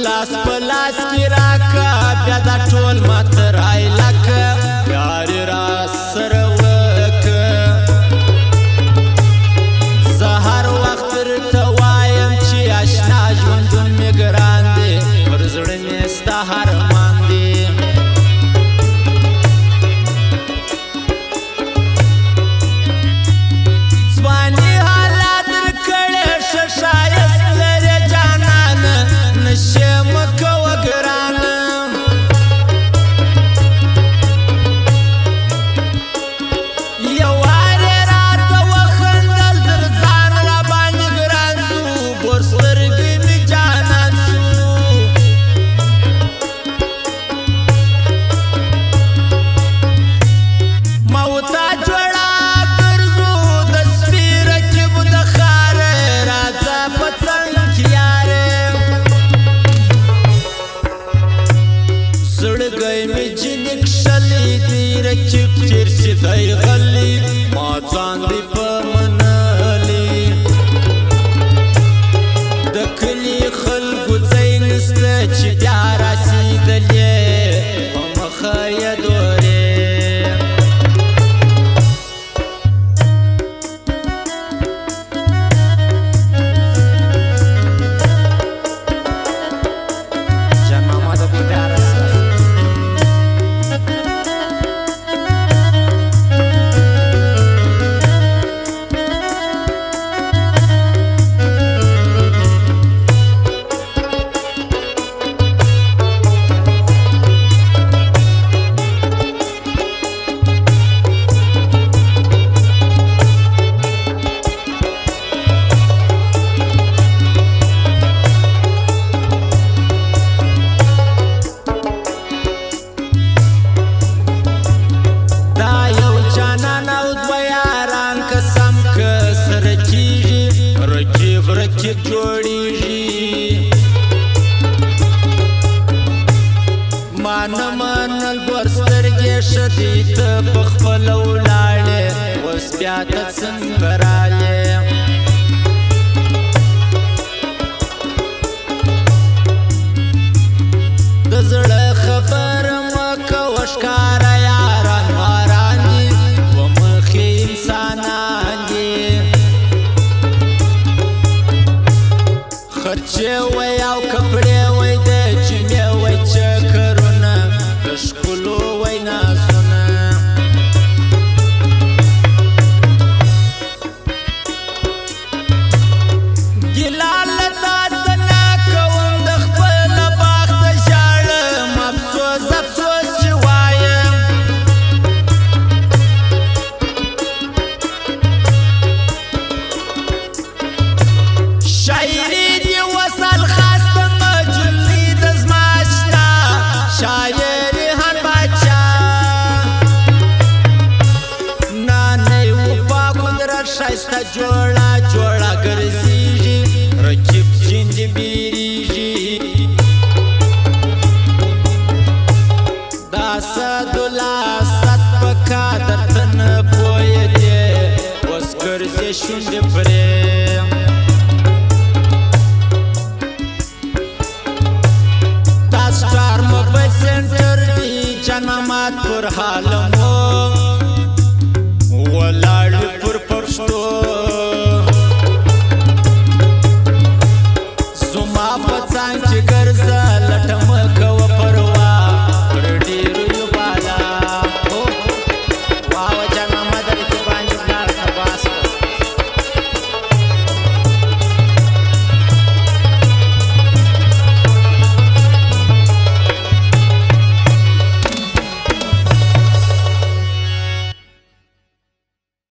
لاس په لاس کې راکه بیا دا ټول ماته رایلکه پیار را سره وکه زه هر وخت درته وایم چې اشنا ژوندون مې ګران دی پر زړه مې ستا هر ارمان دی ځواني حالات درکړې ښه ښایست لرې جانانه نشې مه کوه ګرانه یو وارې راته وخندل در ځان راباندې ګران سو بور سترګې مې جانان سو ما وتا جوړه ګرځو د سپي رکیب د ښاره راځه په څنګ کې یاره زړګی مې جنې کښلی دی رکیب تېر سي دی غلی ما ځان دی په منلي د کلي خلکو ځای نسته چې بیا رسېدلې په مخه یې دورې جان ماما د بیداره سره رکیب جوړیږي ما نه منل بور سترګې ښه دي ته په خپله ولاړې اوس بیا ته څنګه رالې د زړه خبره مه کوه ښکاره یاران ماران دي و مخې انسانان دي خرچې وی او کپړې وی د جمعې وی چکرونه د ښکلو وی نازونه ګیله له تاسو نه کوم د خپل بخت ژاړم افسوس افسوس چې وایم شاعري وصل خسته مجلې د زما اشنا شاعر هر باچا نانۍ وفا قدرت ښایسته جوړه جوړه ګرځېږي رکیب جنجې بیریږي د اسدالله اسد په قدر ته نه پوهېدې اوس ګرځې شونډې پرې